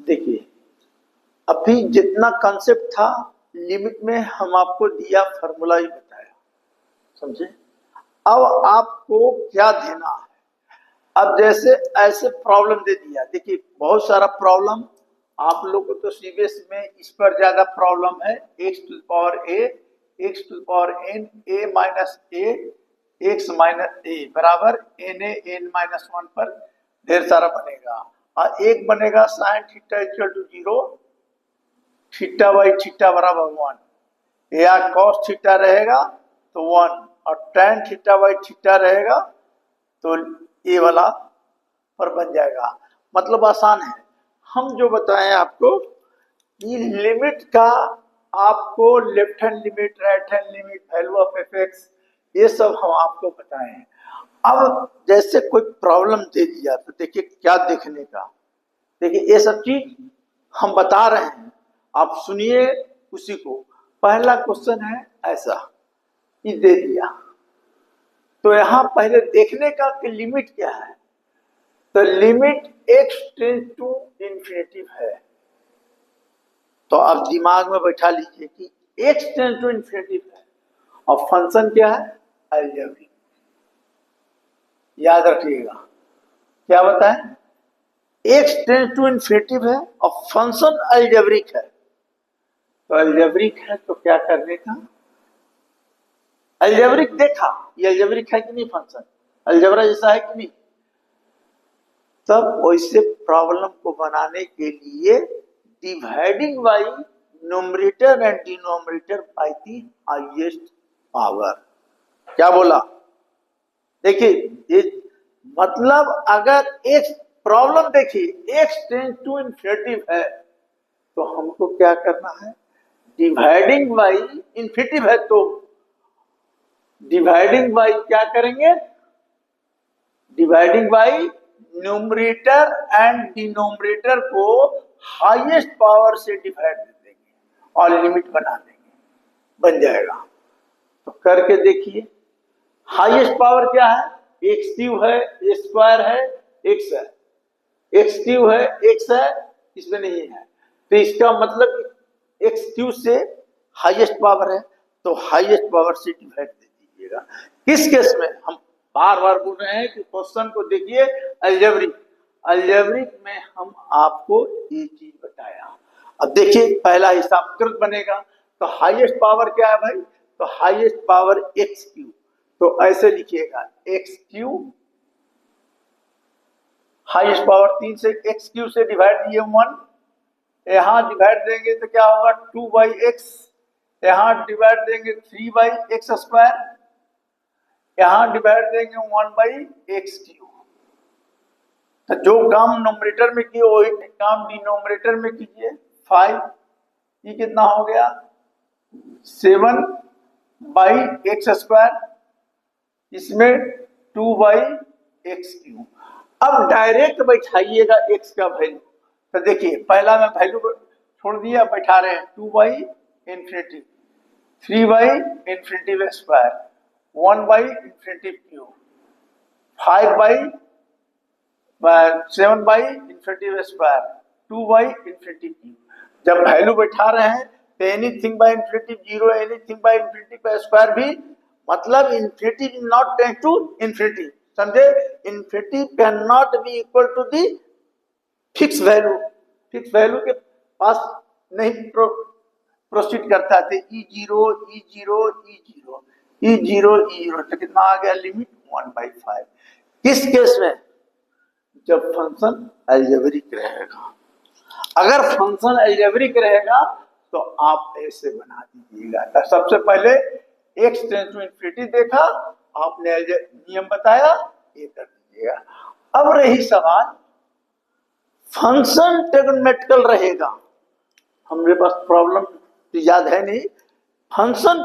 देखिए, अभी जितना कंसेप्ट था लिमिट में हम आपको दिया, फॉर्मूला ही बताया, समझे। अब आपको क्या देना है। अब जैसे ऐसे प्रॉब्लम दे दिया, देखिए बहुत सारा प्रॉब्लम आप लोग को तो सीबीएसई में इस पर ज्यादा प्रॉब्लम है। X to power a, x to power n, a minus a, x minus a बराबर n a n minus one पर ढेर सारा बनेगा। और एक बनेगा sine theta equal to 0, theta by theta बराबर 1, या कॉस थीटा रहेगा तो 1, और टेन थीटा बाई थीटा रहेगा तो ये वाला पर बन जाएगा। मतलब आसान है। हम जो बताएं आपको कि लिमिट का, आपको left hand limit, right hand limit, value of F x, ये सब हम आपको बताएं। अब जैसे कोई प्रॉब्लम दे दिया तो देखिए क्या देखने का। देखिए ये सब चीज हम बता रहे हैं, आप सुनिए उसी को। पहला क्वेश्चन है ऐसा कि दे दिया, तो यहां पहले देखने का कि लिमिट क्या है। तो limit x tend to infinity है। तो आप दिमाग में बैठा लीजिए कि x टेंड टू इंफिनिटी है, और फंक्शन क्या है, अलजेब्रिक। याद रखिएगा, क्या बताएं, x टेंड टू इंफिनिटी है और फंक्शन अलजेब्रिक है। तो अलजेब्रिक है तो क्या करने का, अलजेब्रिक देखा, ये अलजेब्रिक है कि नहीं, फंक्शन अलजेब्रा जैसा है कि नहीं। तब वैसे प्रॉब्लम को बनाने के लिए dividing by numerator and denominator by the highest power. क्या बोला, देखिए ये मतलब अगर एक प्रॉब्लम देखिए x टेंड टू इंफिनिटी है तो हमको क्या करना है, डिवाइडिंग बाई इंफिनिटी है तो डिवाइडिंग बाई क्या करेंगे, dividing by numerator and denominator को हाईएस्ट पावर से डिवाइड कर देंगे और लिमिट बना देंगे, बन जाएगा। तो करके देखिए, हाईएस्ट पावर क्या है, एक्स क्यूब है, ए स्क्वायर है, एक्स है, एक्स क्यूब है, एक्स है, इसमें नहीं है। तो इसका मतलब एक्स क्यूब से हाईएस्ट पावर है, तो हाईएस्ट पावर से डिवाइड दे दीजिएगा। किस केस में, हम बार बार बोल रहे हैं कि क्वेश्चन को देखिए अलजेब्रिक, अलजेब्रिक में हम आपको ये चीज बताया। अब देखिए पहला हिसाब तुरंत बनेगा। तो हाईएस्ट पावर क्या है भाई, तो हाईएस्ट पावर एक्स क्यूब, तो ऐसे लिखिएगा एक्स क्यूब, हाईएस्ट पावर 3 से एक्स क्यूब से डिवाइड दिए 1, यहां डिवाइड देंगे तो क्या होगा 2 बाई एक्स, यहां डिवाइड देंगे 3 बाई एक्स स्क्वायर, यहां डिवाइड देंगे 1 बाई एक्स क्यूब। तो जो काम नोमरेटर में किए वही काम डिनोमिनेटर में कीजिए। 5, ये कितना हो गया 7 बाई एक्स स्क्वायर, इसमें 2 बाई एक्स क्यूब। अब डायरेक्ट बैठाइएगा एक्स का वैल्यू। तो देखिए पहला मैं वैल्यू छोड़ दिया, बैठा रहे हैं 2 by infinity, 3 by infinity square, 1 by infinity cube, 5 by 7 by infinity square, 2 by infinity cube. जब वैल्यू बैठा रहे हैं तो anything by infinity 0, anything by infinity का स्क्वायर भी, मतलब infinity is not tend to infinity, समझे। Infinity can not be equal to the fix value, fix value के पास नहीं प्रोसीड करता थे। E0 E0 E0 E0 E0, तो कितना आ गया लिमिट 1/5। किस केस में, जब फंक्शन अलजेब्रिक रहेगा। अगर फंक्शन अलजेब्रिक रहेगा तो आप ऐसे बना दीजिएगा। तो सबसे पहले एक्स टेंड टू इंफिनिटी देखा आपने, नियम बताया, ये कर दीजिएगा। अब रही सवाल, फंक्शन ट्रिग्नोमेट्रिकल रहेगा, हमारे पास प्रॉब्लम तो याद है नहीं, फंक्शन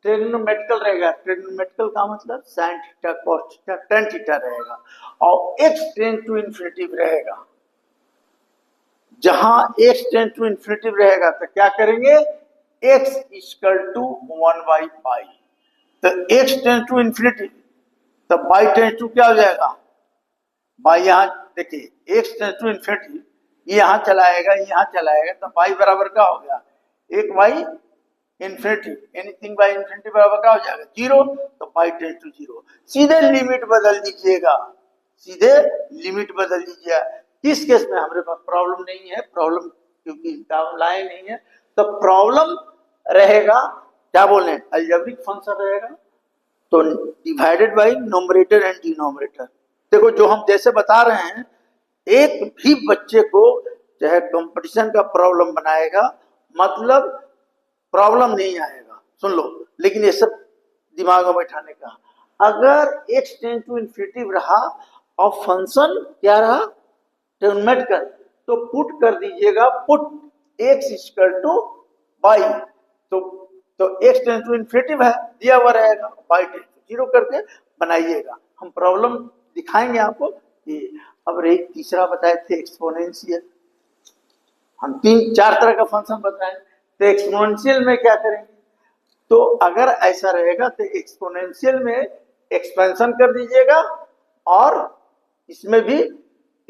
ट्रिग्नोमेट्रिकल रहेगा। ट्रिग्नोमेट्रिकल का मतलब sine theta cos theta tan theta रहेगा, और एक्स टेंड टू इंफिनिटी रहेगा। जहां एक्स टेंड टू इंफिनिटी रहेगा तो क्या करेंगे, एक्स इक्वल टू 1/पाई। तो एक्स टेंड टू इंफिनिटी, तो बाई टेंड टू क्या हो जाएगा, बाई, यहां देखिए एक्स टेंड टू इंफिनिटी, यहाँ चलाएगा, यहाँ चलाएगा, तो पाई बराबर क्या हो गया, एक by infinity, anything by infinity बराबर क्या हो जाएगा, जीरो, तो पाई टेंस टू जीरो। सीधे लिमिट बदल दीजिएगा, सीधे लिमिट बदल दीजिएगा। किस केस में हमारे पास प्रॉब्लम नहीं है, प्रॉब्लम क्योंकि लाए नहीं है, तो प्रॉब्लम रहेगा क्या बोले, अलजेब्रिक फंक्शन रहेगा, तो divided by numerator and denominator. देखो जो हम जैसे बता रहे हैं, एक भी बच्चे को चाहे कंपटीशन का प्रॉब्लम बनाएगा, मतलब प्रॉब्लम नहीं आएगा, सुन लो, लेकिन ये सब दिमाग में बैठाने का। अगर x टेंड टू इन्फिनिटी रहा और फंक्शन क्या रहा, टर्मिनेट कर, तो पुट कर दीजिएगा, put x equal two by, तो x टेंड टू इन्फिनिटी है दिया हुआ रहेगा, बाई टेंड टू जीरो करके बनाइएगा। हम प्रॉब्लम दिखाएंगे आपको कि अब एक तीसरा बताए थे एक्सपोनेंशियल, हम 3-4 तरह का फंक्शन बताएं, तो एक्सपोनेंशियल में क्या करेंगे, तो अगर ऐसा रहेगा तो एक्सपोनेंशियल में एक्सपेंशन कर दीजिएगा और इसमें भी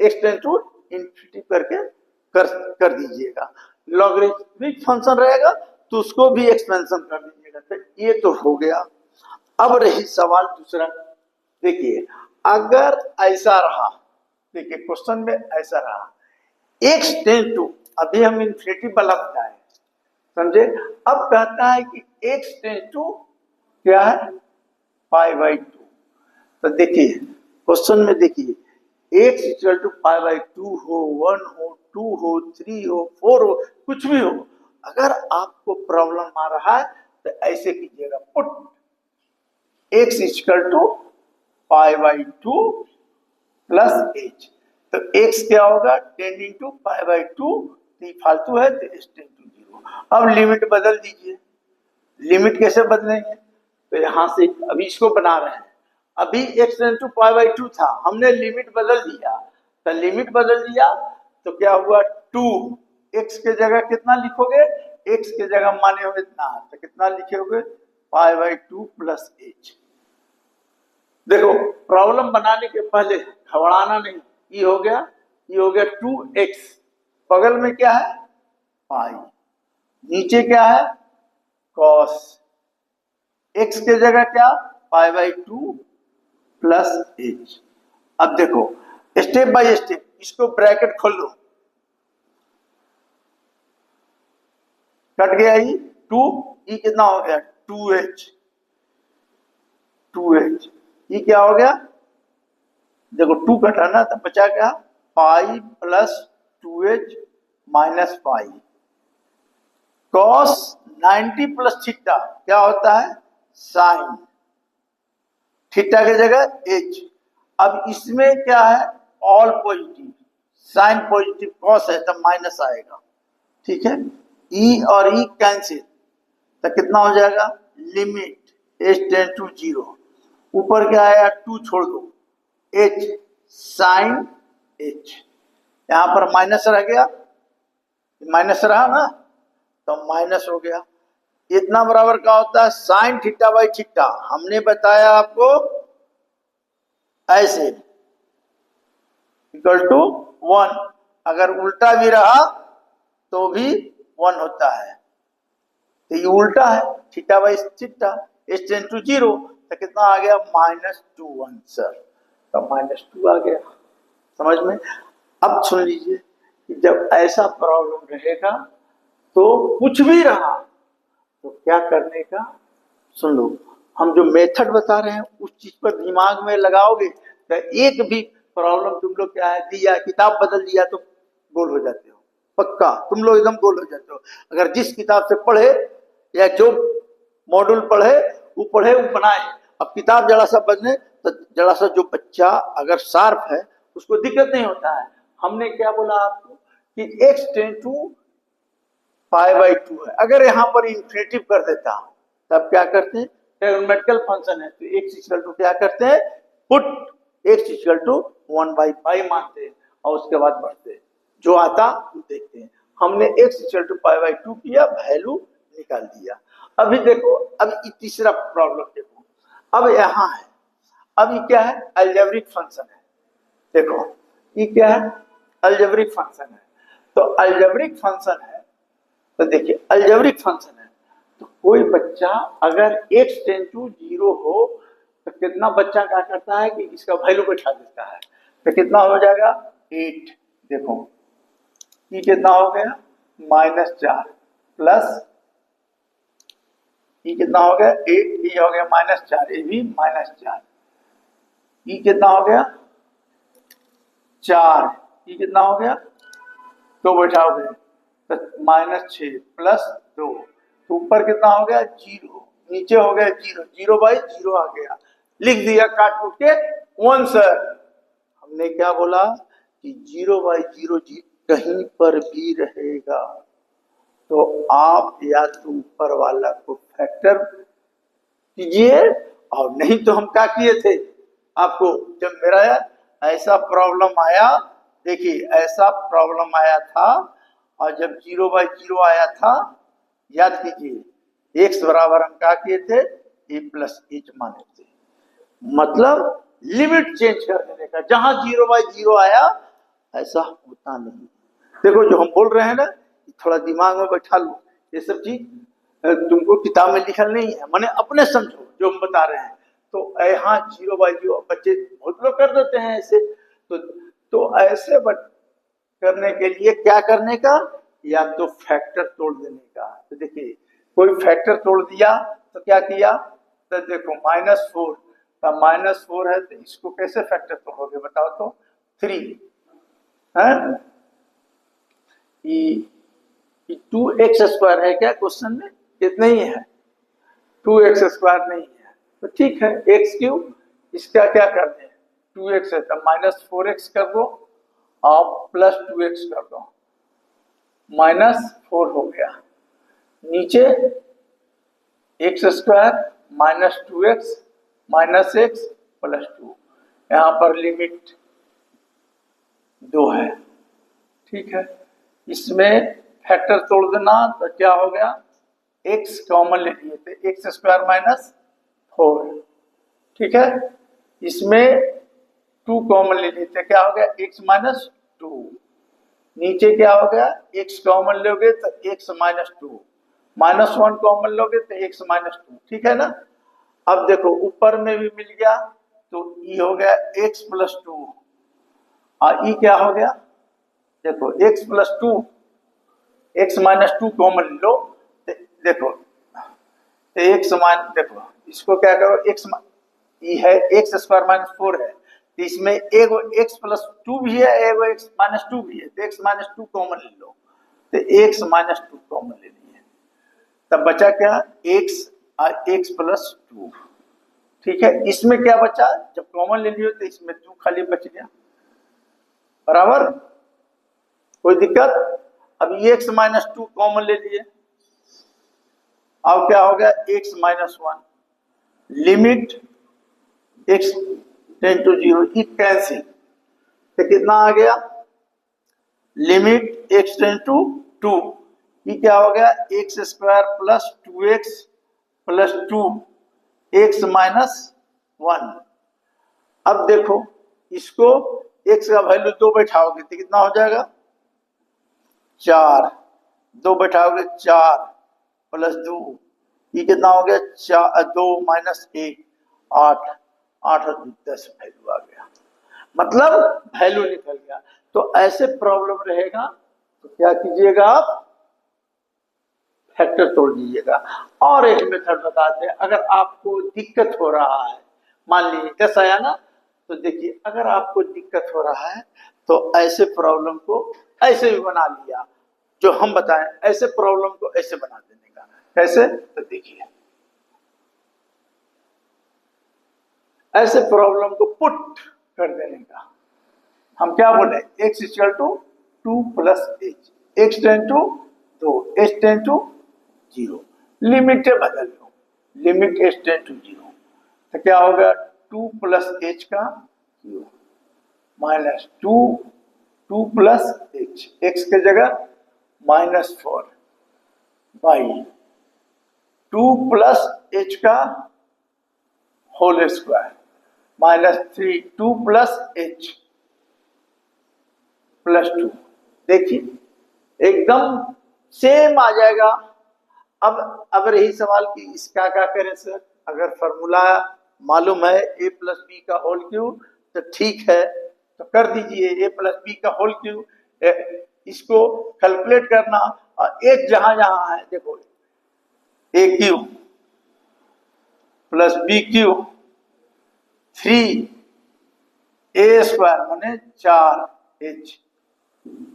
x टेंड टू इन्फिनिटी करके कर दीजिएगा। लॉगरिथमिक फंक्शन रहेगा तो उसको भी एक्सपेंशन कर दीजिएगा। तो ये तो हो गया। अब रही सवाल दूसरा, देखिए अगर ऐसा रहा, देखिए क्वेश्चन में ऐसा रहा, x टेंड टू, अभी हम इन्फिनिटी वाला बताए, समझे। अब कहता है कि x टेंड टू क्या है, पाई बाई टू। तो देखिए क्वेश्चन में देखिए, x equal to pi by two हो, 1 हो, 2 हो, 3 हो, 4 हो, कुछ भी हो, अगर आपको प्रॉब्लम आ रहा है तो ऐसे कीजिएगा, put x equal to pi by two plus h। तो x क्या होगा, 10 इंटू पाई बाई टू, फालतू है तो h टेंड टू जीरो। अब लिमिट बदल दीजिए, लिमिट कैसे बदलेंगे, तो यहां से अभी इसको बना रहे हैं, अभी x tend to pi by two था, हमने लिमिट बदल दिया, तो लिमिट बदल दिया तो क्या हुआ, 2, x के जगह कितना लिखोगे, x के जगह माने हो इतना, तो कितना लिखोगे, पाई बाई टू प्लस h। देखो प्रॉब्लम बनाने के पहले घबराना नहीं, ये हो गया, ये हो गया 2x, बगल में क्या है, पाई, नीचे क्या है, cos, x के जगह क्या, पाई बाई टू प्लस h। अब देखो स्टेप बाय स्टेप, इसको ब्रैकेट खोल लो, कट गया ये 2, ये कितना हो गया 2h, 2h, ये क्या हो गया, देखो 2 कटा ना, तो बचा क्या, pi plus 2h minus pi, cos 90 plus theta क्या होता है, साइन, थीटा की जगह h। अब इसमें क्या है, all positive, sine positive, cos है तो माइनस आएगा, ठीक है, e और e कैंसिल, तो कितना हो जाएगा, limit h tend to zero, ऊपर क्या आया 2 छोड़ दो, h साइन h, यहां पर माइनस रह गया, माइनस रहा ना, तो माइनस हो गया, इतना बराबर क्या होता है, साइन थीटा बाई थीटा, हमने बताया आपको ऐसे, इक्वल टू 1, अगर उल्टा भी रहा तो भी 1 होता है, तो ये उल्टा है, theta by theta, h tend to zero, तो कितना आ गया, -2 आंसर, तो -2 आ गया, समझ में। अब सुन लीजिए कि जब ऐसा प्रॉब्लम रहेगा तो कुछ भी रहा तो क्या करने का, सुन लो, हम जो मेथड बता रहे हैं उस चीज पर दिमाग में लगाओगे तो एक भी प्रॉब्लम तुम लोग क्या है दिया, किताब बदल दिया तो गोल हो जाते हो, पक्का तुम लोग एकदम गोल हो जाते हो। अगर जिस किताब से पढ़े या जो मॉड्यूल पढ़े वो बनाए, अब किताब जरा सा बदले तो जरा सा जो बच्चा अगर शार्प है उसको दिक्कत नहीं होता है। हमने क्या बोला आपको कि x tend to pi by two है, अगर यहाँ पर इन्फिनिटिव कर देता तब क्या करते हैं, ट्रिग्नोमेट्रिकल फंक्शन है तो x इक्वल टू क्या करते हैं, put x equal to 1 by pi मानते हैं और उसके बाद बढ़ते हैं, जो आता वो देखते हैं। हमने x equal to pi by two किया, वैल्यू निकाल दिया। अभी देखो, अब तीसरा प्रॉब्लम देखो, अब यहाँ है, अब ये क्या है, अलजेब्रिक फंक्शन है, देखो ये क्या है, अलजेब्रिक फंक्शन है, तो अलजेब्रिक फंक्शन है, तो देखिए अलजेब्रिक फंक्शन है, तो कोई बच्चा अगर x टेंड टू 0 हो तो कितना बच्चा क्या करता है कि इसका वैल्यू बैठा देता है, तो कितना हो जाएगा 8। देखो ये कितना हो गया -4 प्लस ये कितना हो गया 8, ये हो गया -4, ये भी -4, ये कितना हो गया 4, ये कितना हो गया तो बैठाओगे तो -6 प्लस 2, तो ऊपर कितना हो गया 0, नीचे हो गया 0, 0/0 आ गया, लिख दिया काट कूट के 1 सर। हमने क्या बोला कि 0/0 कहीं पर भी रहेगा तो आप या तो ऊपर वाला को फैक्टर कीजिए, और नहीं तो हम क्या किए थे आपको, जब मेरा ऐसा प्रॉब्लम आया, देखिए ऐसा प्रॉब्लम आया था और जब 0/0 आया था, याद कीजिए x बराबर हम क्या किए थे a प्लस h माने थे, मतलब लिमिट चेंज कर देने का, जहां 0/0 आया ऐसा होता नहीं। देखो जो हम बोल रहे हैं ना, थोड़ा दिमाग में बैठा लो, ये सब चीज तुमको किताब में लिखल नहीं है, माने अपने समझो जो हम बता रहे हैं। तो यहाँ 0/0 बच्चे बहुत लोग कर देते हैं ऐसे, तो ऐसे करने के लिए क्या करने का, या तो फैक्टर तोड़ देने का। तो देखिए कोई फैक्टर तोड़ दिया तो क्या किया, तो देखो -4 का -4 है, तो इसको कैसे फैक्टर तोड़ोगे बताओ तो 3 है, 2x² है क्या क्वेश्चन में, कितना ही है 2x² नहीं है, तो ठीक है x3, इसका क्या कर दें 2x है तो -4x कर दो और +2x कर दो, -4 हो गया, नीचे x² -2x -x +2, यहाँ पर लिमिट 2 है, ठीक है। इसमें फैक्टर तोड़ देना तो क्या हो गया, x कॉमन ले लिए थे, x² -4, ठीक है। इसमें 2 कॉमन ले लिए थे, क्या हो गया x -2, नीचे क्या हो गया x कॉमन लोगे तो x -2, -1 कॉमन लोगे तो x -2, ठीक है ना। अब देखो ऊपर में भी मिल गया, तो ये हो गया x +2 और ये क्या हो गया, देखो x +2, x -2 कॉमन लो, देखो तो x देखो इसको क्या करो, x ये है x² -4 है, तो इसमें एक x +2 भी है, एक x -2 भी है, तो x -2 कॉमन ले लो, तो x -2 कॉमन ले लिए, तब बचा क्या x और x +2, ठीक है। इसमें क्या बचा, जब कॉमन ले लियो तो इसमें 2 खाली बच गया, बराबर, कोई दिक्कत। अब x -2 कॉमन ले लिए, अब क्या हो गया x -1, limit x tend to 0, ये कैंसिल, तो कितना आ गया लिमिट x टेंड टू 2, ये क्या हो गया x² + 2x + 2 x -1। अब देखो इसको x का वैल्यू 2 बैठाओगे तो कितना हो जाएगा 4, 2 बैठाओगे 4 + 2, ये कितना हो गया 2 - 1 8, 8 और 10 वैल्यू आ गया, मतलब वैल्यू निकल गया। तो ऐसे प्रॉब्लम रहेगा तो क्या कीजिएगा आप फैक्टर तोड़ दीजिएगा। और एक मेथड बताते हैं, अगर आपको दिक्कत हो रहा है, मान लीजिए 10 आया ना, तो देखिए अगर आपको दिक्कत हो रहा है तो ऐसे प्रॉब्लम को ऐसे भी बना लिया, जो हम बताएं ऐसे प्रॉब्लम को ऐसे बना देने का, कैसे, तो देखिए ऐसे प्रॉब्लम को पुट कर देने का, हम क्या बोले x = 2 + h, x tend to 2, h tend to 0, limit बदल लो, लिमिट h टेंड टू 0, तो क्या होगा 2 + h का 0 -2 2 + h, x के जगह -4 बाई 2 + h का होल स्क्वायर -3 2 + h +2। देखिए एकदम सेम आ जाएगा। अब रही सवाल कि इसका क्या करें सर। अगर फॉर्मूला मालूम है a प्लस बी का होल क्यूब तो ठीक है, तो कर दीजिए a प्लस बी का होल क्यूब। इसको कैलकुलेट करना और एक जहां जहां है देखो a cube plus b cube 3a square माने 4h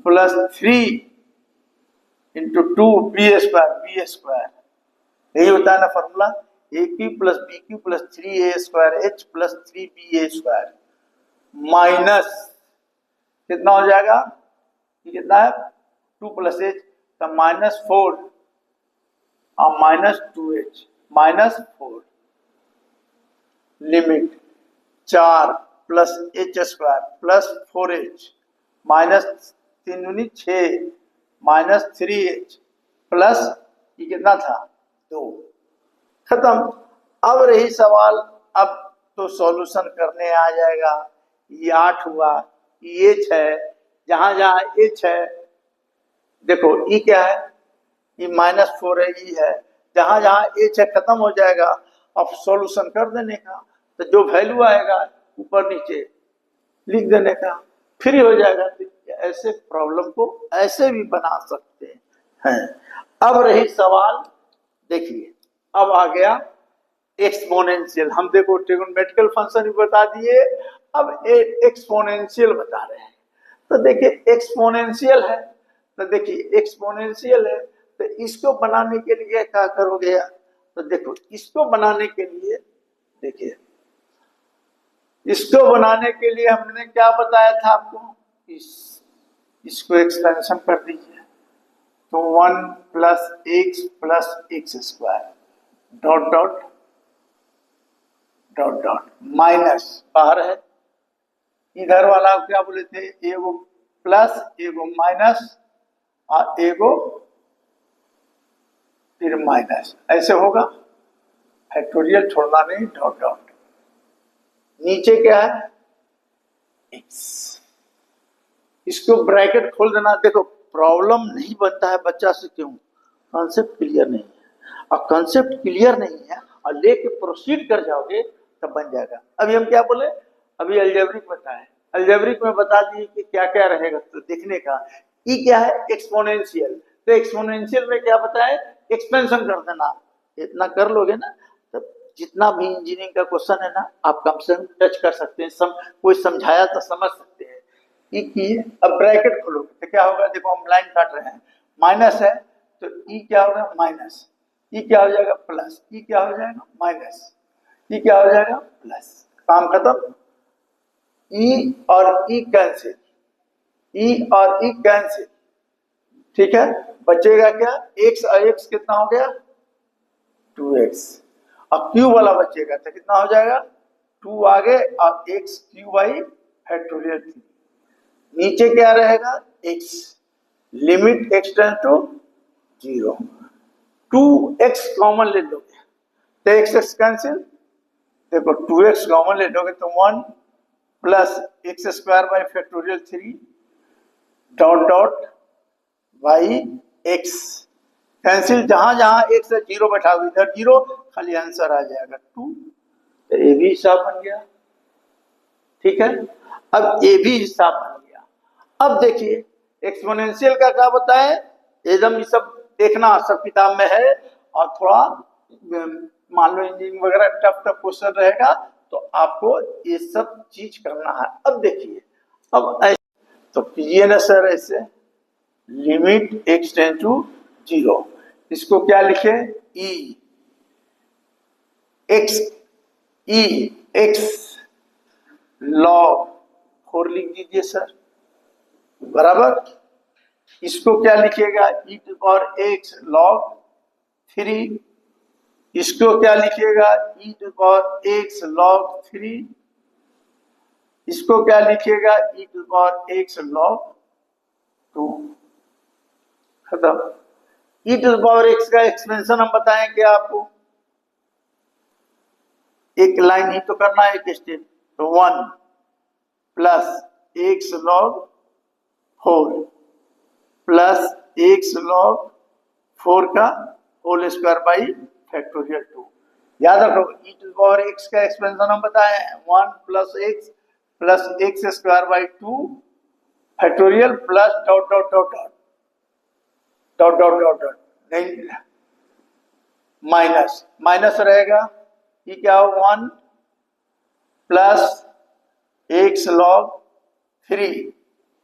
plus 3 into 2b square यही होता है ना formula. A cube plus b cube plus 3a square h plus 3ba square minus कितना हो जाएगा, ये कितना है 2 प्लस h तो -4 और -2h -4 limit 4 plus h square plus 4h minus 3 6 minus 3h plus ये कितना था 2। खत्म। अब रही सवाल, अब तो सॉल्यूशन करने आ जाएगा। ये 8 हुआ, ये h है, जहां जहां h है देखो ई क्या है, ये -4 है, ई है, जहां जहां h है खत्म हो जाएगा। अब सॉल्यूशन कर देने का, तो जो वैल्यू आएगा ऊपर नीचे लिख देने का, फ्री हो जाएगा। ऐसे प्रॉब्लम को ऐसे भी बना सकते हैं। अब रही सवाल, देखिए अब आ गया एक्सपोनेंशियल। हम देखो ट्रिगोनोमेट्रिकल फंक्शन भी बता दिए, अब एक्सपोनेंशियल बता रहे हैं। तो देखिए एक्सपोनेंशियल है, तो देखिए एक्सपोनेंशियल है तो इसको बनाने के लिए क्या करोगे, तो देखो इसको बनाने के लिए, देखिए इसको बनाने के लिए हमने क्या बताया था आपको, इसको एक्सपेंशन कर दीजिए तो 1 plus x square dot dot dot dot minus बाहर है, इधर वाला क्या बोले थे, एगो प्लस एगो माइनस और एगो फिर माइनस, ऐसे होगा। फैक्टोरियल छोड़ना नहीं, डॉट डॉट नीचे क्या है x, इसको ब्रैकेट खोल देना। देखो प्रॉब्लम नहीं बनता है बच्चा से, क्यों, कॉन्सेप्ट क्लियर नहीं है। और कॉन्सेप्ट क्लियर नहीं है और लेके प्रोसीड कर जाओगे तब बन जाएगा। अभी हम क्या बोले, अभी अलजेब्रिक बताए, अलजेब्रिक में बता दिए कि क्या क्या रहेगा तो देखने का। ई क्या है एक्सपोनेंशियल, तो एक्सपोनेंशियल में क्या बताए, एक्सपेंशन कर देना। इतना कर लोगे ना तब जितना भी इंजीनियरिंग का क्वेश्चन है ना आप कम से कम टच कर सकते हैं, कोई समझाया तो समझ सकते हैं। ई की अब ब्रैकेट खोलोगे तो क्या होगा, देखो हम लाइन काट रहे हैं, माइनस है तो ई क्या होगा माइनस, ई क्या हो जाएगा प्लस, ई क्या हो जाएगा माइनस, ई क्या हो जाएगा प्लस, काम खत्म। ई और ई कैंसिल, ई और ई कैंसिल, ठीक है, बचेगा क्या, एक्स और एक्स कितना हो गया 2x, अब क्यू वाला बचेगा तो कितना हो जाएगा 2 आगे और x क्यू बाई फैक्टोरियल 3, नीचे क्या रहेगा x, limit x tends to 0, 2x common ले लोगे तो x कैंसिल, देखो 2x कॉमन ले लोगे तो 1 plus x square by factorial 3 dot dot by x cancel, जहां जहां x से 0 बैठाओगे इधर 0, खाली आंसर आ जाएगा 2, तो ये भी हिसाब बन गया। ठीक है, अब ये भी हिसाब बन गया। अब देखिए एक्सपोनेंशियल का क्या बताए, एकदम ये सब देखना, सब किताब में है और थोड़ा मान लो इंजीनियरिंग वगैरह टफ टफ क्वेश्चन रहेगा तो आपको ये सब चीज करना है। अब देखिए अब ऐसे तो कीजिए ना सर, ऐसे लिमिट x टेंड टू 0, इसको क्या लिखे ई एक्स लॉग 4 लिख दीजिए सर, बराबर। इसको क्या लिखिएगा ई टू पावर एक्स लॉग 3, इसको क्या लिखिएगा ई टू पावर एक्स लॉग 3, इसको क्या लिखिएगा ई टू पावर एक्स लॉग 2, खत्म। ई टू पावर एक्स का एक्सपेंशन हम बताएंगे आपको, एक लाइन ही तो करना है, एक स्टेप, तो 1 plus x log 4 plus x log 4 का होल स्क्वायर बाई फैक्टोरियल 2। याद रखो ई टू पावर एक्स का एक्सपेंशन हम बताए हैं 1 plus x square by 2 factorial plus dot dot dot dot dot dot dot dot नहीं माइनस माइनस रहेगा। ये क्या हो 1 plus x log 3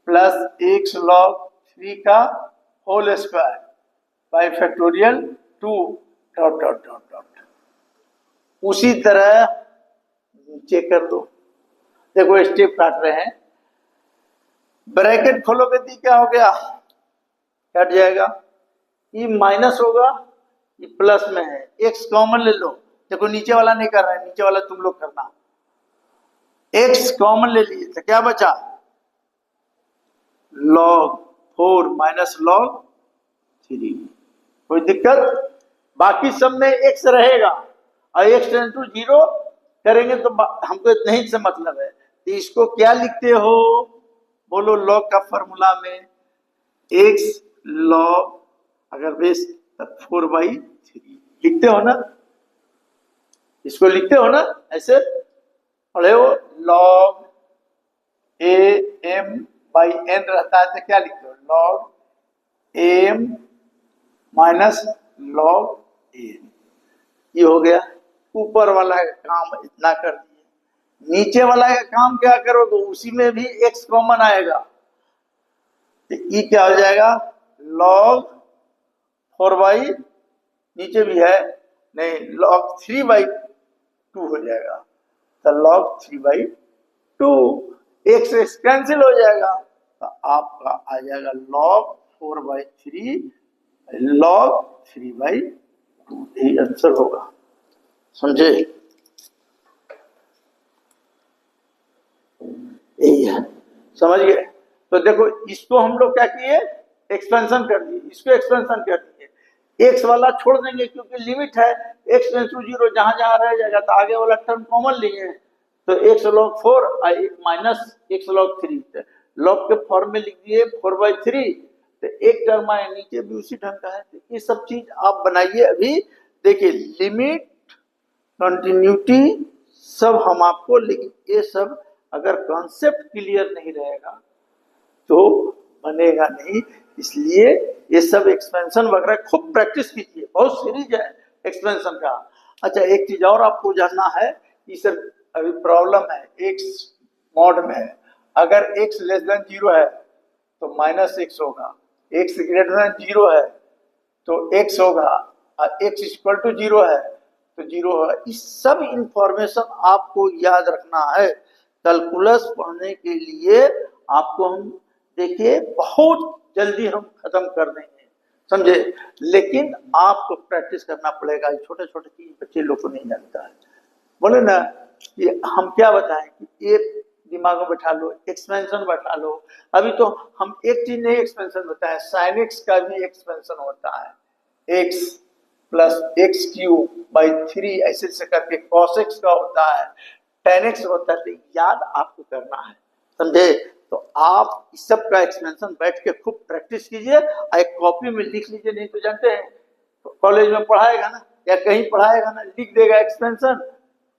plus x log 3 का whole square by factorial 2 dot dot dot dot. उसी तरह नीचे कर दो। देखो स्टेप काट रहे हैं, ब्रैकेट खोलोगे तो क्या हो गया, कट जाएगा। ये माइनस होगा, ये प्लस में है, एक्स कॉमन ले लो। देखो नीचे वाला नहीं कर रहा है, नीचे वाला तुम लोग करना। एक्स कॉमन ले लिए तो क्या बचा, log 4 माइनस log 3। कोई दिक्कत, बाकी सब में एक्स रहेगा और एक्स टेंस टू 0 करेंगे तो हमको इतना ही से मतलब है। तो इसको क्या लिखते हो, बोलो log का फॉर्मूला में एक्स log अगर बेस तब 4/3 लिखते हो ना, इसको लिखते हो ना, ऐसे पढ़े हो। log am बाई एन रहता है तो क्या लिखते हो, log am minus log an। ये हो गया, ऊपर वाला का काम इतना कर दिए। नीचे वाला का काम क्या करोगे, उसी में भी x कॉमन आएगा तो ये क्या हो जाएगा, log 4 नीचे भी है नहीं, log 3/2 हो जाएगा। तो log 3/2 एक्स कैंसिल हो जाएगा तो आपका आ जाएगा log 4/3 log 3/2। यही आंसर होगा, समझे। यही है, समझ गए। तो देखो इसको हम लोग क्या किए, एक्सपेंशन कर दिए, इसको एक्सपेंशन कर दिए। एक्स वाला छोड़ देंगे क्योंकि लिमिट है, एक्स टेंस टू 0 जहां जहां रह जाएगा तो आगे वाला टर्म कॉमन लिए तो x log 4 minus x log 3 log के फॉर्म में लिख दिए 4/3। तो एक टर्म आए नीचे भी उसी ढंग का है। तो ये सब चीज आप बनाइए। अभी देखिए लिमिट कंटिन्यूटी सब हम आपको, लेकिन ये सब अगर कॉन्सेप्ट क्लियर नहीं रहेगा तो बनेगा नहीं। इसलिए ये सब एक्सपेंशन वगैरह खूब प्रैक्टिस कीजिए, बहुत सीरीज है एक्सपेंशन का। अच्छा एक चीज और आपको जानना है कि सर अभी प्रॉब्लम है एक्स मॉड में है, अगर x लेस देन 0 है तो माइनस एक्स होगा, x ग्रेटर देन 0 है तो x होगा और x इक्वल टू 0 है तो 0 होगा। इस सब इंफॉर्मेशन आपको याद रखना है। कैलकुलस पढ़ने के लिए आपको हम देखिए बहुत जल्दी हम खत्म कर देंगे, समझे, लेकिन आपको प्रैक्टिस करना पड़ेगा। छोटे छोटे चीज बच्चे लोग को नहीं जानता है। बोले ना कि हम क्या बताएं कि ये दिमाग में बैठा लो, एक्सपेंशन बैठा लो। अभी तो हम एक चीज नहीं एक्सपेंशन बताए, साइन एक्स का भी एक्सपेंशन होता है, x plus x cube by 3 ऐसे से करके कॉस एक्स का होता है, tan x होता है। तो याद आपको करना है, समझे। तो आप इस सब का एक्सपेंशन बैठ के खूब प्रैक्टिस कीजिए, एक कॉपी में लिख लीजिए। नहीं तो जानते हैं तो कॉलेज में पढ़ाएगा ना या कहीं पढ़ाएगा ना, लिख देगा एक्सपेंशन,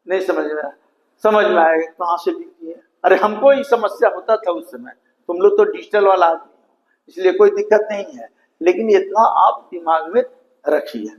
नहीं समझ में आएगा कहाँ से लिख दिए। अरे हमको ये समस्या होता था उस समय, तुम लोग तो डिजिटल वाला आदमी हो इसलिए कोई दिक्कत नहीं है, लेकिन इतना आप दिमाग में रखिए।